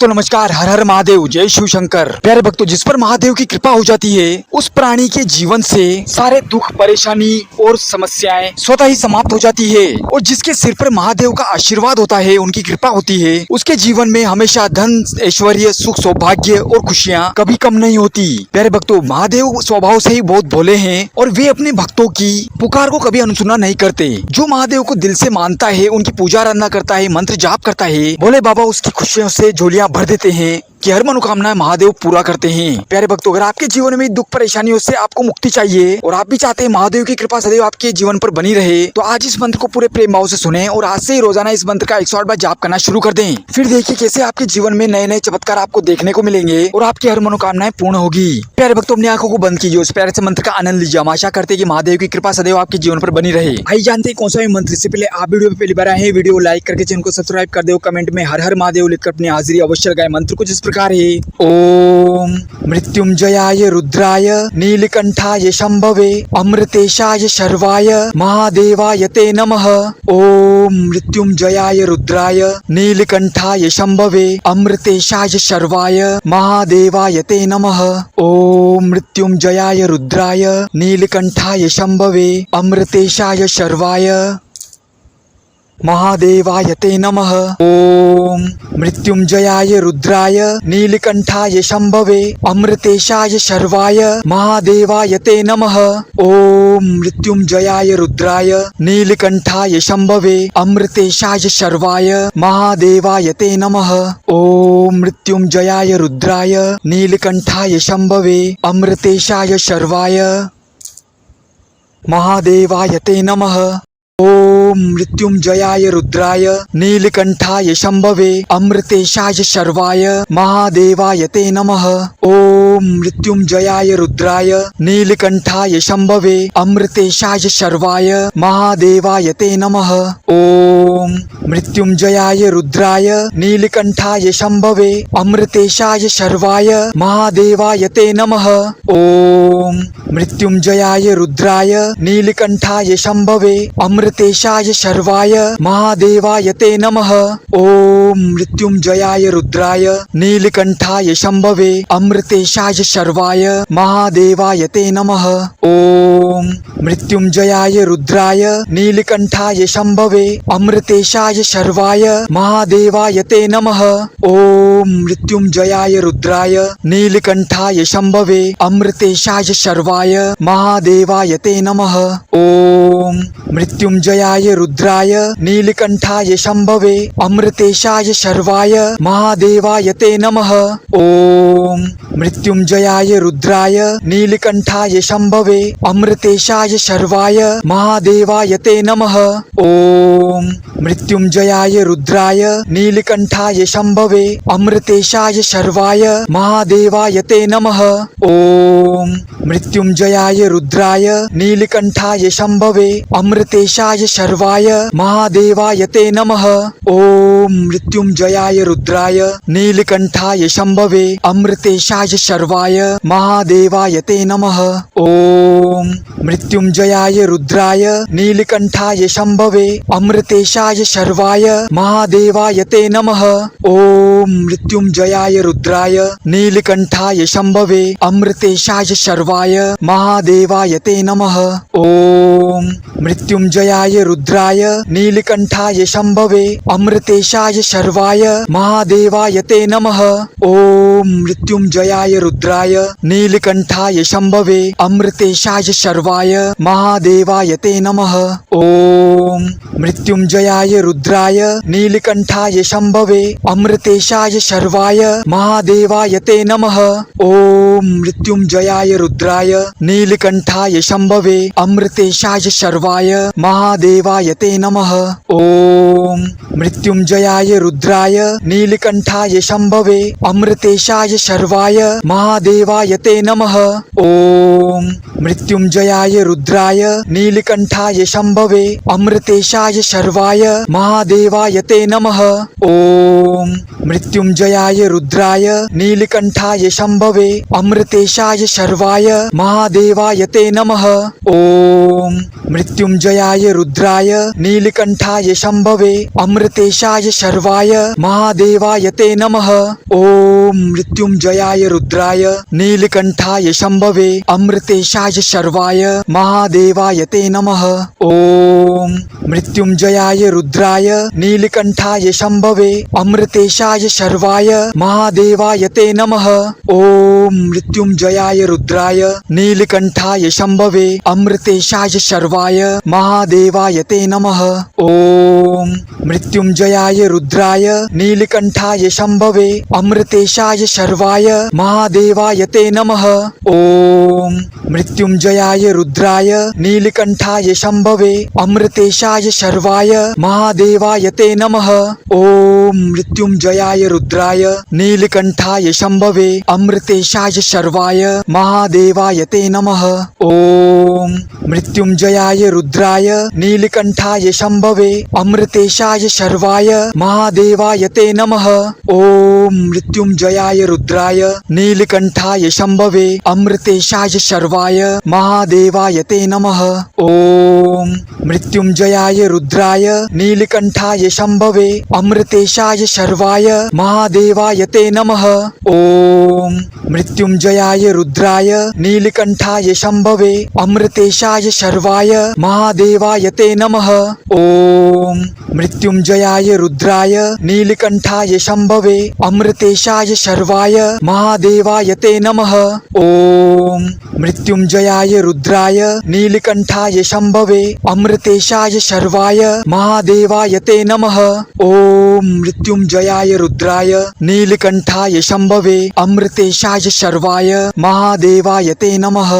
तो नमस्कार, हर हर महादेव, जय शिव शंकर। प्यारे भक्तों, जिस पर महादेव की कृपा हो जाती है उस प्राणी के जीवन से सारे दुख, परेशानी और समस्याएं स्वतः ही समाप्त हो जाती है। और जिसके सिर पर महादेव का आशीर्वाद होता है, उनकी कृपा होती है, उसके जीवन में हमेशा धन, ऐश्वर्य, सुख, सौभाग्य और खुशियाँ कभी कम नहीं होती। प्यारे भक्तों, महादेव स्वभाव से ही बहुत भोले हैं और वे अपने भक्तों की पुकार को कभी अनसुना नहीं करते। जो महादेव को दिल से मानता है, उनकी पूजा आराधना करता है, मंत्र जाप करता है, भोले बाबा उसकी खुशियों से झोलियां भर देते हैं कि हर मनोकामना महादेव पूरा करते हैं। प्यारे भक्तों, अगर आपके जीवन में दुख परेशानियों से आपको मुक्ति चाहिए और आप भी चाहते हैं महादेव की कृपा सदैव आपके जीवन पर बनी रहे, तो आज इस मंत्र को पूरे प्रेम भाव से सुने और आज से ही रोजाना इस मंत्र का 108 बार जाप करना शुरू कर दें। फिर देखिए कैसे आपके जीवन में नए नए चमत्कार आपको देखने को मिलेंगे और आपकी हर मनोकामनाएं पूर्ण होगी। प्यारे भक्तों, अपनी आंखों को बंद कीजिए, उस प्यारे से मंत्र का आनंद लीजिए। हम आशा करते हैं कि महादेव की कृपा सदैव आपके जीवन पर बनी रहे। आइए जानते हैं कौन सा मंत्र। इससे पहले आप वीडियो पे पहली बार आए हैं, वीडियो लाइक करके चैनल को सब्सक्राइब कर दो। कमेंट में हर हर महादेव लिखकर अपनी हाजिरी अवश्य लगाए। मंत्र कुछ इस प्रकार है। ओम मृत्युंजयाय रुद्राय नीलकंठाय शंभवे अमृतेशाय शर्वाय महादेवाय ते नमः। ओम मृत्युंजयाय रुद्राय नीलकंठाय शंभवे अमृतेशाय शर्वाय महादेवाय ते नमः। ओम मृत्युंजयाय रुद्राय नीलकंठाय शंभवे अमृतेशाय शर्वाय महादेवाय ते नमः। ओम मृत्युंजयाय रुद्राय नीलकंठाय शंभवे अमृतेशाय शर्वाय महादेवाय ते नमः। ओम मृत्युंजयाय रुद्राय नीलकंठाय शंभवे अमृतेशाय शर्वाय महादेवाय ते नमः। ओम मृत्युंजयाय रुद्राय नीलकंठाय शंभवे अमृतेशाय शर्वाय महादेवाय ते नमः। ओम मृत्युंजयाय रुद्राय नीलकंठाय शंभवे अमृतेशाय शर्वाय महादेवाय ते नमः। ओम मृत्युंजयाय रुद्राय नीलकंठाय शंभवे अमृतेशाय शर्वाय महादेवाय ते नमः। ओम मृत्युंजयाय रुद्राय नीलकंठाय शंभवे अमृतेशाय शर्वाय महादेवाय ते नमः। ओम मृत्युंजयाय रुद्राय नीलकंठाय शंभवे अमृतेशाय शर्वाय महादेवाय ते नमः। ओम मृत्युंजयाय रुद्राय नीलकंठाय शंभवे अमृतेशाय शर्वाय महादेवाय ते नमः। ओम मृत्युंजयाय रुद्राय नीलकंठाय शंभवे अमृतेशाय शर्वाय महादेवाय ते नमः। ओम मृत्युंजयाय रुद्राय नीलकंठाय शंभवे अमृतेशाय शर्वाय महादेवाय ते नमः। ओम मृत्युंजयाय रुद्राय नीलकंठाय शंभवे अमृतेशाय शर्वाय महादेवाय ते नमः। ओम मृत्युंजयाय रुद्राय नीलकंठाय शंभवे अमृतेशाय शर्वाय महादेवाय ते नमः। ओम मृत्युंजयाय रुद्राय नीलकंठाय शंभवे अमृतेशाय शर्वाय महादेवाय ते नमः। ओम मृत्युंजयाय रुद्राय नीलकंठाय शंभवे अमृतेशाय शर्वाय महादेवाय ते नमः। ओम मृत्युंजयाय रुद्राय नीलकंठाय शंभवे अमृतेशाय शर्वाय महादेवाय ते नमः। ओम मृत्युंजयाय रुद्राय नीलकंठाय शंभवे अमृतेशाय शर्वाय महादेवाय ते नमः। ओम मृत्युंजयाय रुद्राय नीलकंठाय शंभवे अमृतेशाय शर्वाय महादेवाय ते नमः। ओम मृत्युंजयाय रुद्राय नीलकंठाय शंभवे अमृतेशाय शर्वाय महादेवाय ते नमः। ओम मृत्युंजयाय रुद्राय नीलकंठाय शंभवे अमृतेशाय शर्वाय महादेवाय ते नमः। ओम मृत्युंजयाय रुद्राय नीलकंठाय शंभवे अमृतेशाय शर्वाय महादेवाय ते नमः। ओम मृत्युंजयाय रुद्राय नीलकंठाय शंभवे अमृतेशाय शर्वाय महादेवाय ते नमः। ओम मृत्युंजयाय रुद्राय नीलकंठाय शंभवे अमृतेशाय शर्वाय महादेवाय ते नमः। ओम मृत्युंजयाय रुद्राय नीलकंठाय शंभवे अमृतेशाय शर्वाय महादेवाय ते नमः। ओम मृत्युंजयाय रुद्राय नीलकंठाय शंभवे अमृतेशाय शर्वाय महादेवाय ते नमः। ओम मृत्युंजयाय रुद्राय नीलकंठाय शंभवे अमृतेशाय शर्वाय महादेवाय ते नमः। ओम मृत्युंजयाय रुद्राय नीलकंठाय शंभवे अमृतेशाय शर्वाय महादेवाय ते नमः। ओम मृत्युंजयाय रुद्राय नीलकंठाय शंभवे अमृतेशाय शर्वाय महादेवाय ते नमः। ओम मृत्युंजयाय रुद्राय नीलकंठाय शंभवे अमृतेशाय शर्वाय महादेवाय ते नमः। ओम मृत्युंजयाय रुद्राय नीलकंठाय शंभवे अमृतेशाय शर्वाय महादेवाय ते नमः। ओम मृत्युंजयाय रुद्राय नीलकंठाय शंभवे अमृतेशाय शर्वाय महादेवाय ते नमः। ओम मृत्युंजयाय रुद्राय नीलकंठाय शंभवे अमृतेशाय शर्वाय महादेवाय ते नमः। ओम मृत्युंजयाय रुद्राय नीलकंठाय शंभवे अमृतेशाय शर्वाय महादेवाय ते नमः। ओम मृत्युंजयाय रुद्राय नीलकंठाय शंभवे अमृतेशाय शर्वाय महादेवाय ते नमः। ओम मृत्युंजयाय रुद्राय नीलकंठाय शंभवे अमृतेशाय शर्वाय महादेवाय ते नमः। ओम मृत्युंजयाय रुद्राय नीलकंठाय शंभवे अमृतेशाय शर्वाय महादेवाय ते नमः। ओम मृत्युंजयाय रुद्राय नीलकंठाय शंभवे अमृतेशाय शर्वाय महादेवाय ते नमः। ओम मृत्युंजयाय रुद्राय नीलकंठाय शंभवे अमृतेशाय शर्वाय महादेवाय ते नमः। ओम मृत्युंजयाय रुद्राय नीलकंठाय शंभवे अमृतेशाय शर्वाय महादेवाय ते नमः।